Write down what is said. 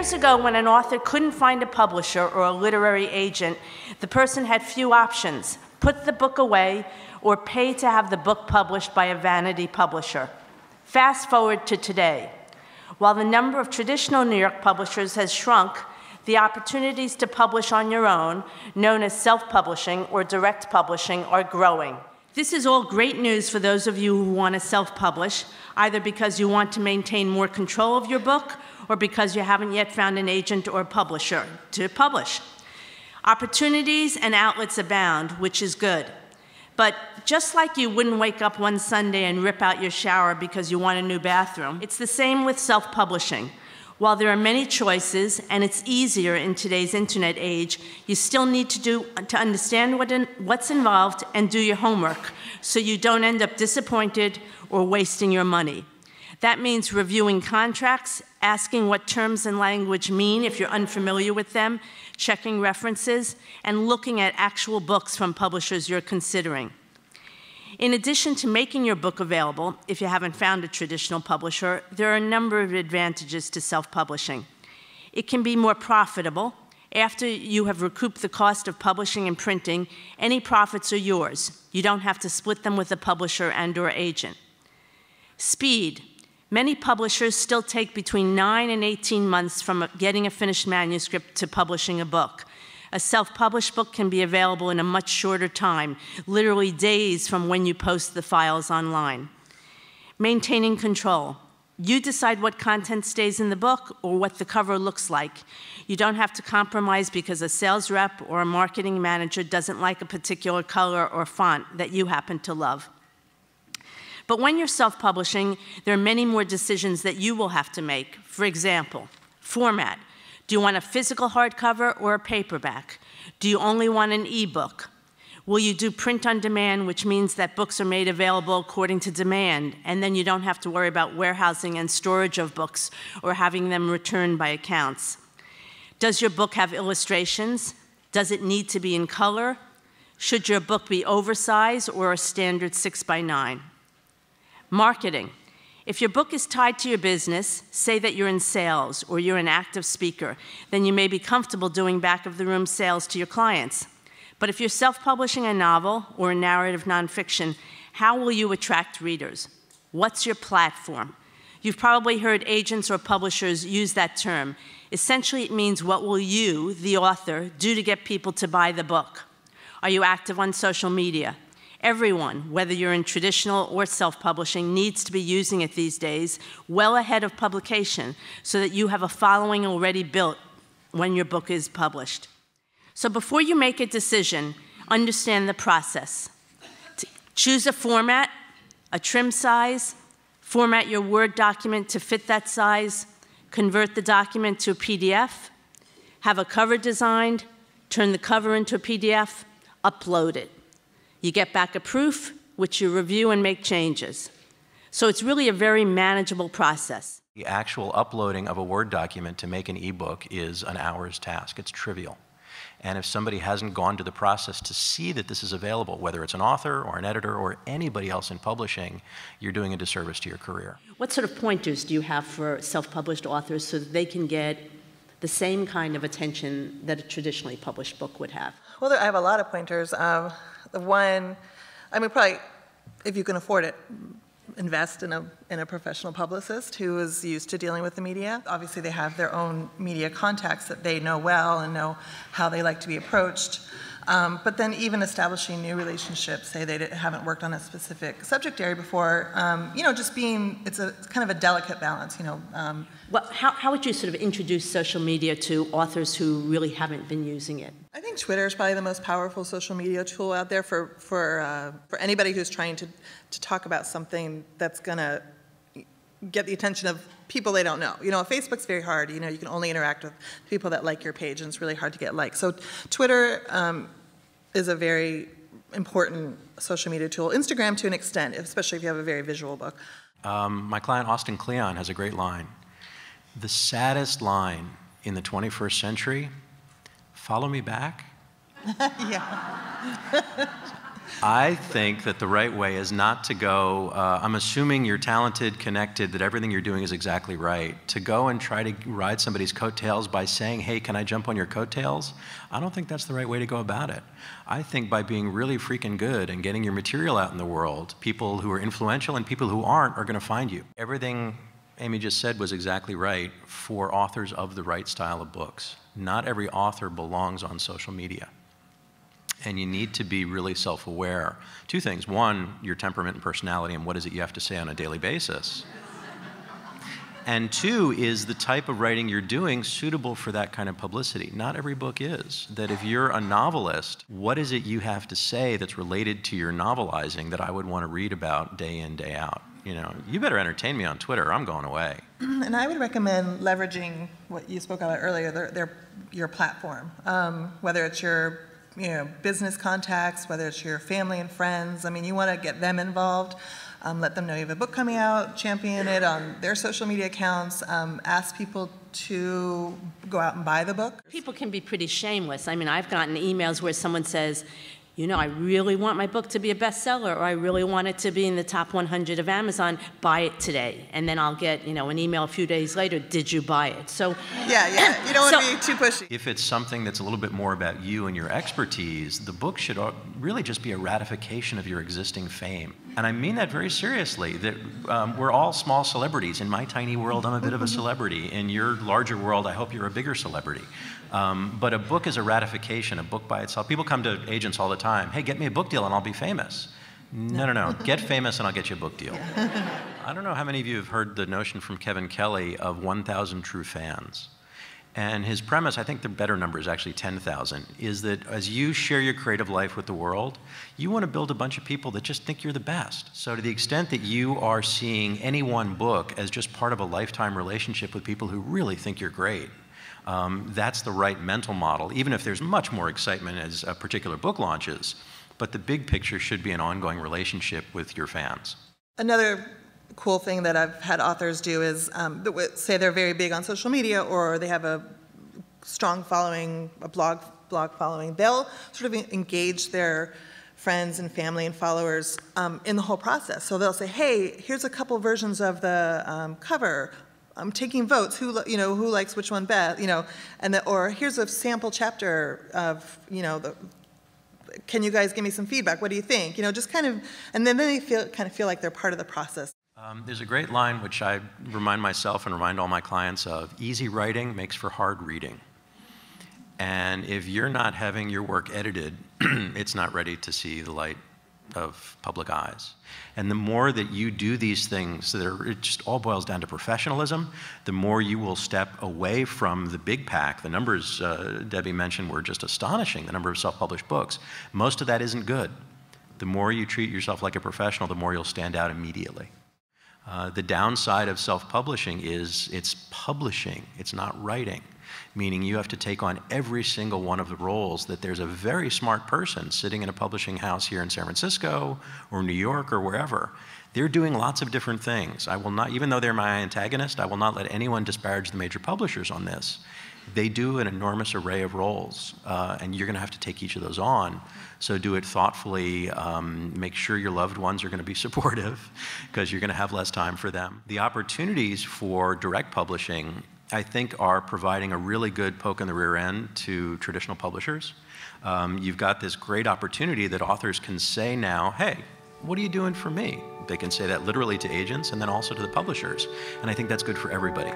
Years ago, when an author couldn't find a publisher or a literary agent, the person had few options: put the book away or pay to have the book published by a vanity publisher. Fast forward to today. While the number of traditional New York publishers has shrunk, the opportunities to publish on your own, known as self-publishing or direct publishing, are growing. This is all great news for those of you who want to self-publish, either because you want to maintain more control of your book or because you haven't yet found an agent or publisher to publish. Opportunities and outlets abound, which is good. But just like you wouldn't wake up one Sunday and rip out your shower because you want a new bathroom, it's the same with self-publishing. While there are many choices, and it's easier in today's internet age, you still need to understand what's involved and do your homework so you don't end up disappointed or wasting your money. That means reviewing contracts, asking what terms and language mean if you're unfamiliar with them, checking references, and looking at actual books from publishers you're considering. In addition to making your book available, if you haven't found a traditional publisher, there are a number of advantages to self-publishing. It can be more profitable. After you have recouped the cost of publishing and printing, any profits are yours. You don't have to split them with a publisher and/or agent. Speed. Many publishers still take between 9 and 18 months from getting a finished manuscript to publishing a book. A self-published book can be available in a much shorter time, literally days from when you post the files online. Maintaining control. You decide what content stays in the book or what the cover looks like. You don't have to compromise because a sales rep or a marketing manager doesn't like a particular color or font that you happen to love. But when you're self-publishing, there are many more decisions that you will have to make. For example, format. Do you want a physical hardcover or a paperback? Do you only want an ebook? Will you do print on demand, which means that books are made available according to demand, and then you don't have to worry about warehousing and storage of books or having them returned by accounts? Does your book have illustrations? Does it need to be in color? Should your book be oversized or a standard 6x9? Marketing. If your book is tied to your business, say that you're in sales or you're an active speaker, then you may be comfortable doing back-of-the-room sales to your clients. But if you're self-publishing a novel or a narrative nonfiction, how will you attract readers? What's your platform? You've probably heard agents or publishers use that term. Essentially, it means what will you, the author, do to get people to buy the book? Are you active on social media? Everyone, whether you're in traditional or self-publishing, needs to be using it these days well ahead of publication so that you have a following already built when your book is published. So before you make a decision, understand the process. Choose a format, a trim size, format your Word document to fit that size, convert the document to a PDF, have a cover designed, turn the cover into a PDF, upload it. You get back a proof, which you review and make changes. So it's really a very manageable process. The actual uploading of a Word document to make an ebook is an hour's task. It's trivial. And if somebody hasn't gone to the process to see that this is available, whether it's an author or an editor or anybody else in publishing, you're doing a disservice to your career. What sort of pointers do you have for self-published authors so that they can get the same kind of attention that a traditionally published book would have? Well, I have a lot of pointers. One, I mean, probably, if you can afford it, invest in a professional publicist who is used to dealing with the media. Obviously, they have their own media contacts that they know well and know how they like to be approached. But then even establishing new relationships, say they haven't worked on a specific subject area before, just being, it's kind of a delicate balance, Well, how would you sort of introduce social media to authors who really haven't been using it? I think Twitter is probably the most powerful social media tool out there for anybody who's trying to talk about something that's going to get the attention of people they don't know. Facebook's very hard. You can only interact with people that like your page, and it's really hard to get likes. So Twitter is a very important social media tool. Instagram to an extent, especially if you have a very visual book. My client Austin Kleon has a great line. The saddest line in the 21st century, follow me back? Yeah. I think that the right way is not to go, I'm assuming you're talented, connected, that everything you're doing is exactly right. To go and try to ride somebody's coattails by saying, hey, can I jump on your coattails? I don't think that's the right way to go about it. I think by being really freaking good and getting your material out in the world, people who are influential and people who aren't are going to find you. Everything Amy just said was exactly right for authors of the right style of books. Not every author belongs on social media. And you need to be really self-aware. Two things. One, your temperament and personality, and what is it you have to say on a daily basis. And two, is the type of writing you're doing suitable for that kind of publicity? Not every book is. That if you're a novelist, what is it you have to say that's related to your novelizing that I would want to read about day in, day out? You know, you better entertain me on Twitter, or I'm going away. And I would recommend leveraging what you spoke about earlier, your platform, whether it's your business contacts, whether it's your family and friends. I mean, you want to get them involved, let them know you have a book coming out, champion it on their social media accounts, ask people to go out and buy the book. People can be pretty shameless. I mean, I've gotten emails where someone says, you know, I really want my book to be a bestseller, or I really want it to be in the top 100 of Amazon, buy it today. And then I'll get, an email a few days later, did you buy it? So yeah, you don't want to be too pushy. If it's something that's a little bit more about you and your expertise, the book should really just be a ratification of your existing fame. And I mean that very seriously, that we're all small celebrities. In my tiny world, I'm a bit of a celebrity. In your larger world, I hope you're a bigger celebrity. But a book is a ratification, a book by itself. People come to agents all the time, hey, get me a book deal and I'll be famous. No. Get famous and I'll get you a book deal. I don't know how many of you have heard the notion from Kevin Kelly of 1,000 true fans. And his premise, I think the better number is actually 10,000, is that as you share your creative life with the world, you want to build a bunch of people that just think you're the best. So to the extent that you are seeing any one book as just part of a lifetime relationship with people who really think you're great, that's the right mental model, even if there's much more excitement as a particular book launches. But the big picture should be an ongoing relationship with your fans. Another cool thing that I've had authors do is, say they're very big on social media, or they have a strong following, a blog following, they'll sort of engage their friends and family and followers in the whole process. So they'll say, hey, here's a couple versions of the cover. I'm taking votes. Who likes which one best? Or here's a sample chapter of can you guys give me some feedback? What do you think? Just kind of, and then they kind of feel like they're part of the process. There's a great line which I remind myself and remind all my clients of: easy writing makes for hard reading. And if you're not having your work edited, it's not ready to see the light of public eyes. And the more that you do these things, it just all boils down to professionalism, the more you will step away from the big pack. The numbers Debbie mentioned were just astonishing, the number of self-published books. Most of that isn't good. The more you treat yourself like a professional, the more you'll stand out immediately. The downside of self-publishing is it's publishing, it's not writing. Meaning you have to take on every single one of the roles that there's a very smart person sitting in a publishing house here in San Francisco or New York or wherever. They're doing lots of different things. I will not, even though they're my antagonist, I will not let anyone disparage the major publishers on this. They do an enormous array of roles, and you're going to have to take each of those on. So do it thoughtfully. Make sure your loved ones are going to be supportive, because you're going to have less time for them. The opportunities for direct publishing, I think, are providing a really good poke in the rear end to traditional publishers. You've got this great opportunity that authors can say now, hey, what are you doing for me? They can say that literally to agents and then also to the publishers. And I think that's good for everybody.